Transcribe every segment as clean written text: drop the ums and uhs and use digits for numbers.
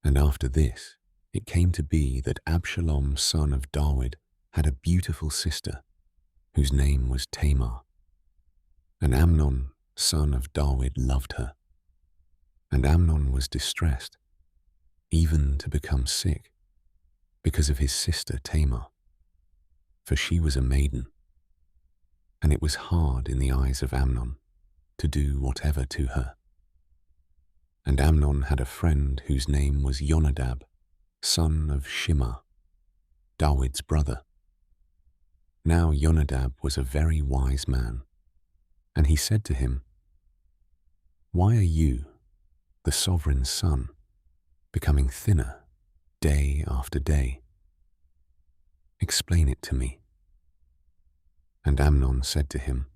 And after this, it came to be that Absalom, son of David, had a beautiful sister, whose name was Tamar. And Amnon, son of David, loved her. And Amnon was distressed, even to become sick, because of his sister Tamar, for she was a maiden. And it was hard in the eyes of Amnon to do whatever to her. And Amnon had a friend whose name was Jonadab, son of Shimah, David's brother. Now Jonadab was a very wise man, and he said to him, "Why are you, the sovereign's son, becoming thinner day after day? Explain it to me." And Amnon said to him,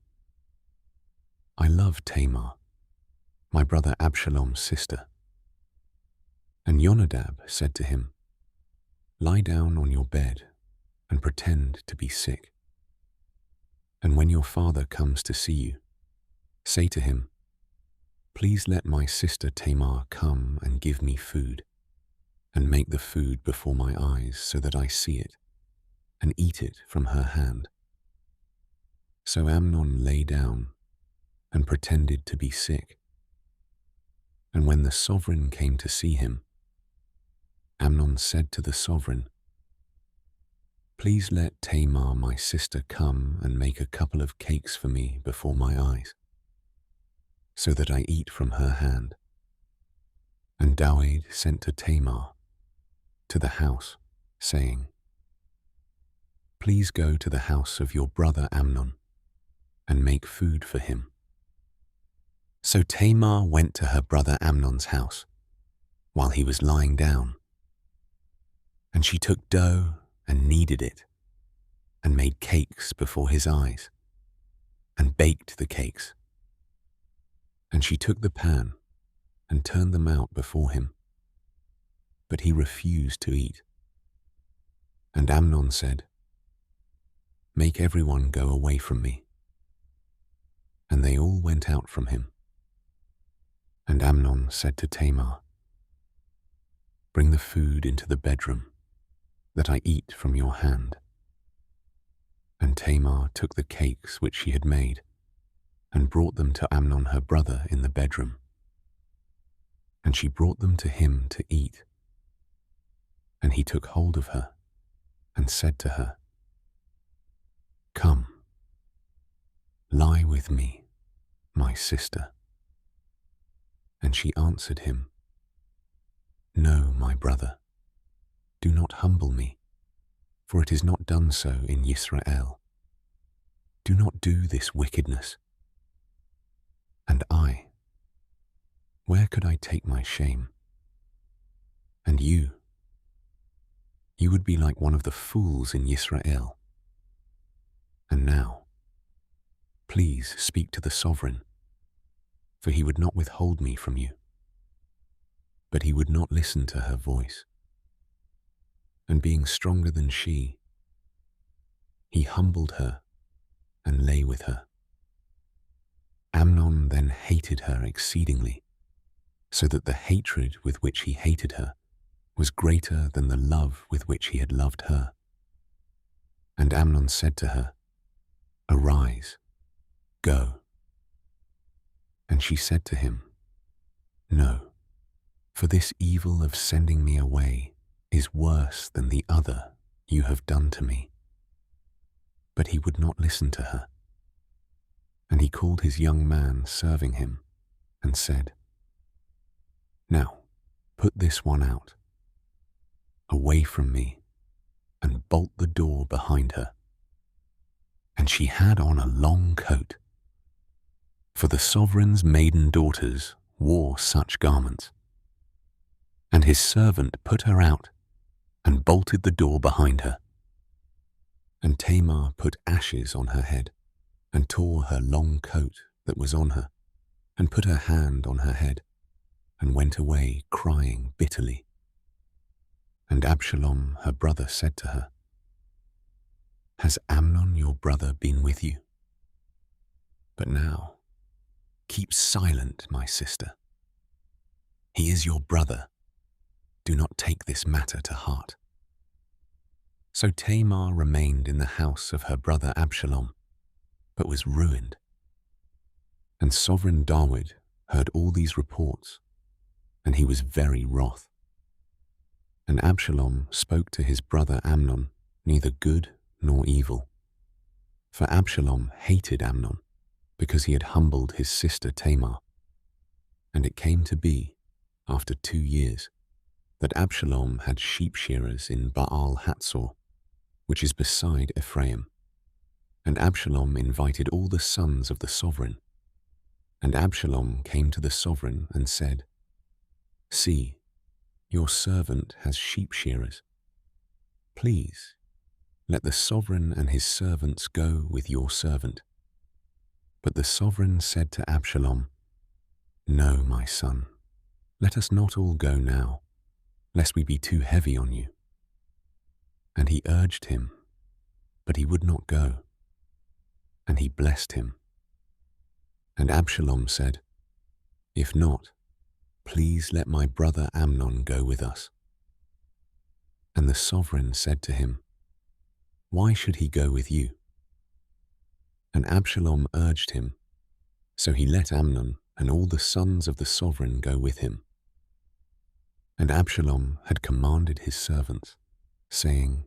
"I love Tamar, my brother Absalom's sister." And Jonadab said to him, "Lie down on your bed and pretend to be sick. And when your father comes to see you, say to him, 'Please let my sister Tamar come and give me food, and make the food before my eyes so that I see it, and eat it from her hand.'" So Amnon lay down and pretended to be sick. And when the sovereign came to see him, Amnon said to the sovereign, "Please let Tamar my sister come and make a couple of cakes for me before my eyes, so that I eat from her hand." And David sent to Tamar, to the house, saying, "Please go to the house of your brother Amnon, and make food for him." So Tamar went to her brother Amnon's house, while he was lying down. And she took dough and kneaded it, and made cakes before his eyes, and baked the cakes. And she took the pan and turned them out before him. But he refused to eat. And Amnon said, "Make everyone go away from me." And they all went out from him. And Amnon said to Tamar, "Bring the food into the bedroom, that I eat from your hand." And Tamar took the cakes which she had made, and brought them to Amnon her brother in the bedroom. And she brought them to him to eat. And he took hold of her, and said to her, "Come, lie with me, my sister." And she answered him, "No, my brother, do not humble me, for it is not done so in Israel. Do not do this wickedness. And I, where could I take my shame? And you would be like one of the fools in Israel. And now, please speak to the sovereign, for he would not withhold me from you." But he would not listen to her voice. And being stronger than she, he humbled her and lay with her. Amnon then hated her exceedingly, so that the hatred with which he hated her was greater than the love with which he had loved her. And Amnon said to her, "Arise, go." And she said to him, "No, for this evil of sending me away is worse than the other you have done to me." But he would not listen to her. And he called his young man serving him and said, "Now put this one out, away from me, and bolt the door behind her." And she had on a long coat, for the sovereign's maiden daughters wore such garments. And his servant put her out and bolted the door behind her. And Tamar put ashes on her head, and tore her long coat that was on her, and put her hand on her head, and went away crying bitterly. And Absalom her brother said to her, "Has Amnon your brother been with you? But now, keep silent, my sister. He is your brother, Do not take this matter to heart." So Tamar remained in the house of her brother Absalom, but was ruined. And Sovereign David heard all these reports, and he was very wroth. And Absalom spoke to his brother Amnon neither good nor evil. For Absalom hated Amnon, because he had humbled his sister Tamar. And it came to be, after 2 years, that Absalom had sheep shearers in Baal Hatzor, which is beside Ephraim. And Absalom invited all the sons of the sovereign. And Absalom came to the sovereign and said, "See, your servant has sheep shearers. Please, let the sovereign and his servants go with your servant." But the sovereign said to Absalom, "No, my son, let us not all go now, lest we be too heavy on you." And he urged him, but he would not go. And he blessed him. And Absalom said, "If not, please let my brother Amnon go with us." And the sovereign said to him, "Why should he go with you?" And Absalom urged him, so he let Amnon and all the sons of the sovereign go with him. And Absalom had commanded his servants, saying,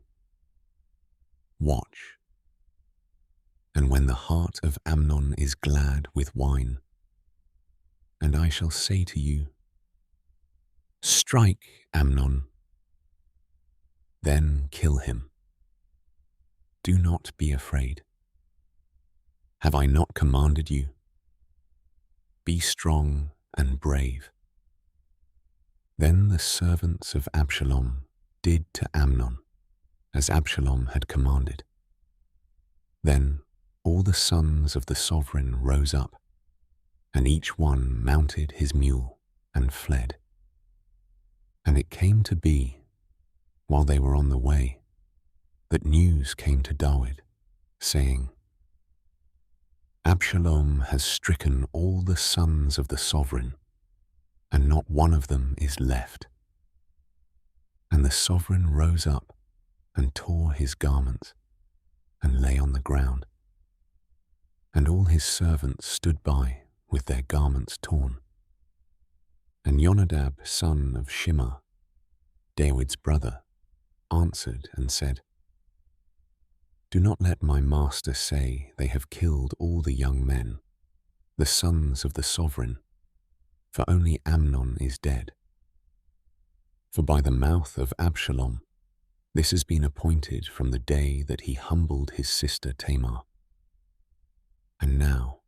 "Watch, and when the heart of Amnon is glad with wine, and I shall say to you, 'Strike Amnon,' then kill him. Do not be afraid. Have I not commanded you? Be strong and brave." Then the servants of Absalom did to Amnon as Absalom had commanded. Then all the sons of the sovereign rose up, and each one mounted his mule and fled. And it came to be, while they were on the way, that news came to David, saying, "Absalom has stricken all the sons of the sovereign, and not one of them is left." And the sovereign rose up and tore his garments and lay on the ground. And all his servants stood by with their garments torn. And Jonadab, son of Shimei, David's brother, answered and said, "Do not let my master say they have killed all the young men, the sons of the sovereign, for only Amnon is dead. For by the mouth of Absalom this has been appointed from the day that he humbled his sister Tamar. And now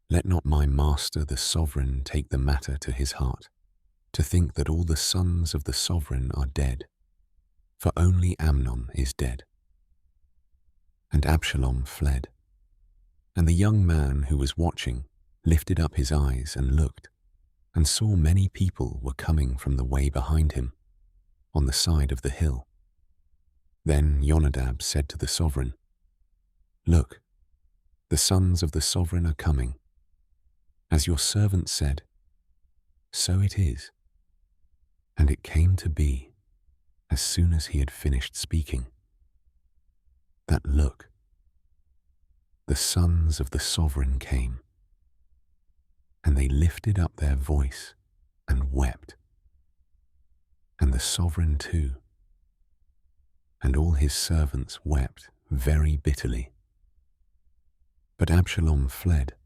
let not my master the sovereign take the matter to his heart, to think that all the sons of the sovereign are dead, for only Amnon is dead." And Absalom fled. And the young man who was watching lifted up his eyes and looked, and saw many people were coming from the way behind him, on the side of the hill. Then Jonadab said to the sovereign, "Look, the sons of the sovereign are coming. As your servant said, so it is." And it came to be, as soon as he had finished speaking, that look, the sons of the sovereign came, and they lifted up their voice and wept, and the sovereign too, and all his servants wept very bitterly. But Absalom fled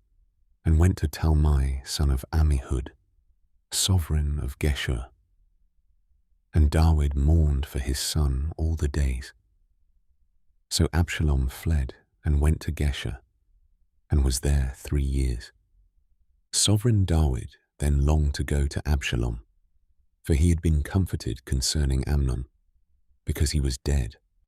and went to Talmai, son of Ammihud, sovereign of Geshur. And David mourned for his son all the days. So Absalom fled and went to Geshur, and was there 3 years. Sovereign David then longed to go to Absalom, for he had been comforted concerning Amnon, because he was dead.